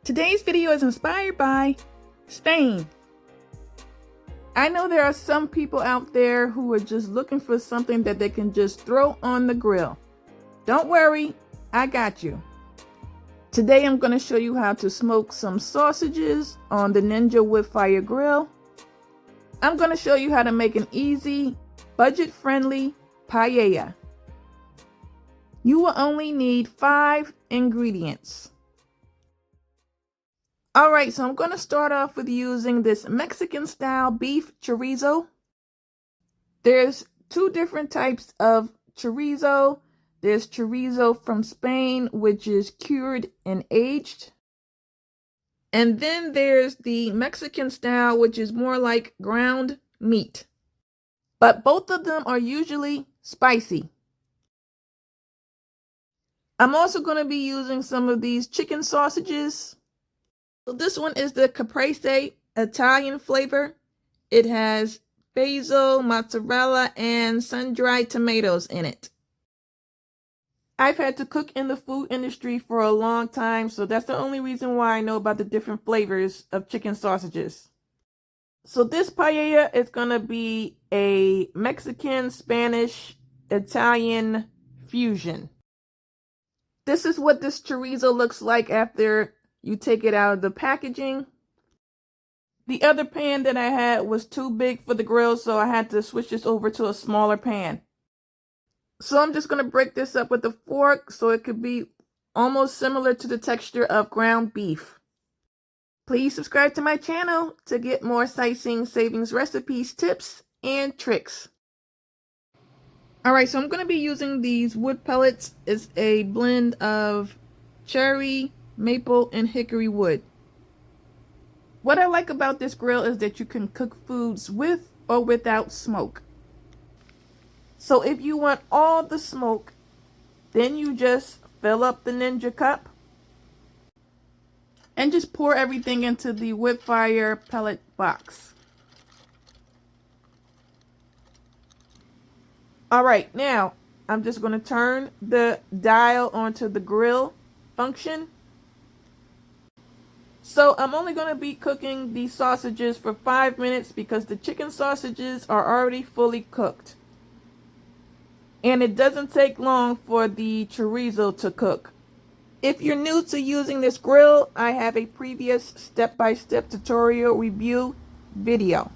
Today's video is inspired by Spain. I know there are some people out there who are just looking for something that they can just throw on the grill. Don't worry, I got you. Today I'm going to show you how to smoke some sausages on the Ninja Woodfire Grill. I'm going to show you how to make an easy, budget-friendly paella. You will only need 5 ingredients. Alright, so I'm going to start off with using this Mexican style beef chorizo. There's 2 different types of chorizo. There's chorizo from Spain, which is cured and aged. And then there's the Mexican style, which is more like ground meat. But both of them are usually spicy. I'm also going to be using some of these chicken sausages. So this one is the caprese Italian flavor. It has basil, mozzarella, and sun-dried tomatoes in it. I've had to cook in the food industry for a long time, so that's the only reason why I know about the different flavors of chicken sausages. So this paella is going to be a Mexican, Spanish, Italian fusion. This is what this chorizo looks like after you take it out of the packaging. The other pan that I had was too big for the grill, so I had to switch this over to a smaller pan. So I'm just going to break this up with a fork so it could be almost similar to the texture of ground beef. Please subscribe to my channel to get more sightseeing savings recipes, tips, and tricks. Alright, so I'm going to be using these wood pellets. It's a blend of cherry, maple, and hickory wood. What I like about this grill is that you can cook foods with or without smoke. So if you want all the smoke, then you just fill up the Ninja cup and just pour everything into the Woodfire pellet box. Alright, now I'm just going to turn the dial onto the grill function. So I'm only going to be cooking the sausages for 5 minutes because the chicken sausages are already fully cooked. And it doesn't take long for the chorizo to cook. If you're new to using this grill, I have a previous step-by-step tutorial review video.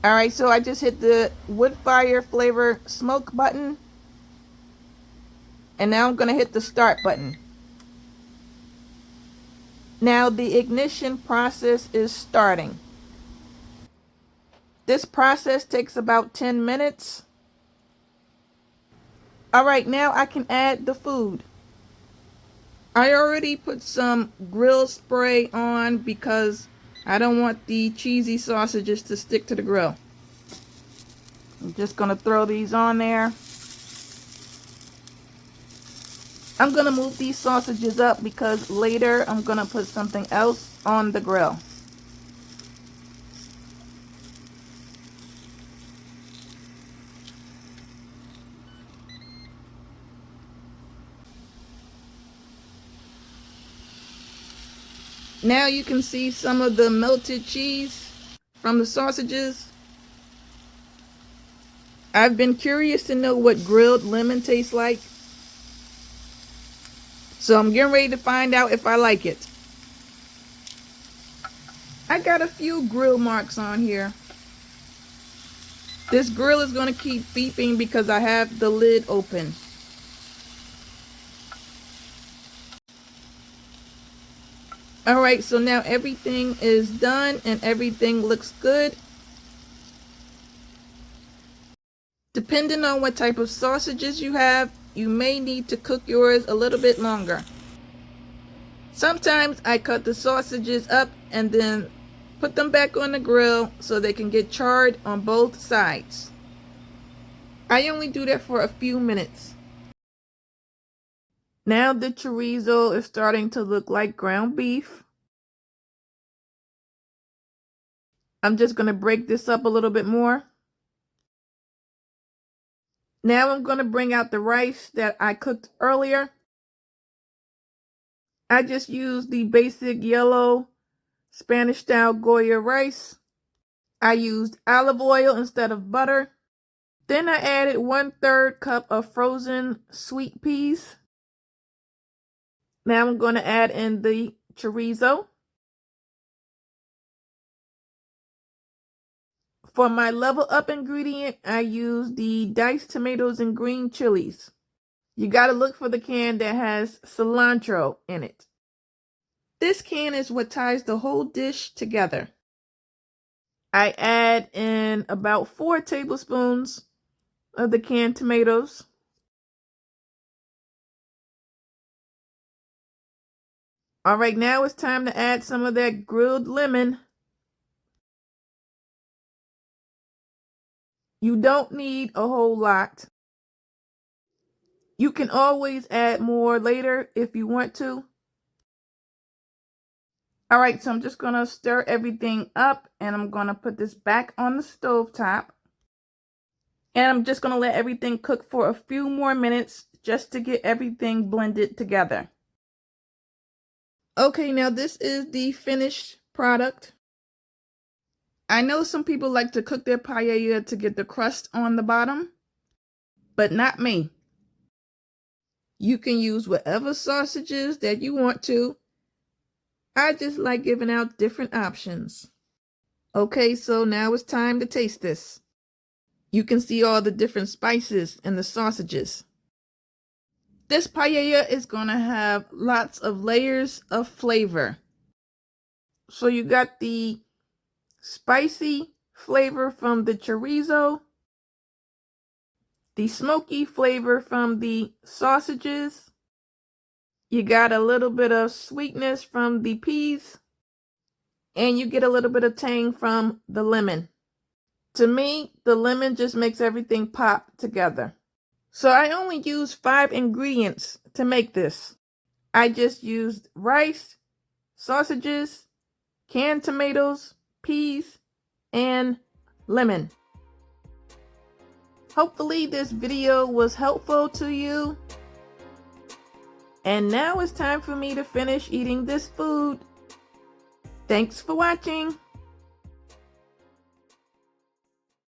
Alright, so I just hit the Woodfire flavor smoke button. And now I'm going to hit the start button. Now the ignition process is starting. This process takes about 10 minutes. Alright, now I can add the food. I already put some grill spray on because I don't want the cheesy sausages to stick to the grill. I'm just going to throw these on there. I'm going to move these sausages up because later I'm going to put something else on the grill. Now you can see some of the melted cheese from the sausages. I've been curious to know what grilled lemon tastes like. So I'm getting ready to find out if I like it. I got a few grill marks on here. This grill is going to keep beeping because I have the lid open. Alright, so now everything is done and everything looks good. Depending on what type of sausages you have, you may need to cook yours a little bit longer. Sometimes I cut the sausages up and then put them back on the grill so they can get charred on both sides. I only do that for a few minutes. Now the chorizo is starting to look like ground beef. I'm just going to break this up a little bit more. Now I'm going to bring out the rice that I cooked earlier. I just used the basic yellow Spanish style Goya rice. I used olive oil instead of butter. Then I added 1/3 cup of frozen sweet peas. Now I'm going to add in the chorizo. For my level up ingredient, I use the diced tomatoes and green chilies. You got to look for the can that has cilantro in it. This can is what ties the whole dish together. I add in about 4 tablespoons of the canned tomatoes. All right, now it's time to add some of that grilled lemon. You don't need a whole lot. You can always add more later if you want to. All right, so I'm just going to stir everything up and I'm going to put this back on the stove top. And I'm just going to let everything cook for a few more minutes just to get everything blended together. Okay, now this is the finished product. I know some people like to cook their paella to get the crust on the bottom, but not me. You can use whatever sausages that you want to. I just like giving out different options. Okay, so now it's time to taste this. You can see all the different spices in the sausages. This paella is going to have lots of layers of flavor. So you got the spicy flavor from the chorizo, the smoky flavor from the sausages. You got a little bit of sweetness from the peas, and you get a little bit of tang from the lemon. To me, the lemon just makes everything pop together. So I only used 5 ingredients to make this. I just used rice, sausages, canned tomatoes, peas, and lemon. Hopefully this video was helpful to you. And now it's time for me to finish eating this food. Thanks for watching.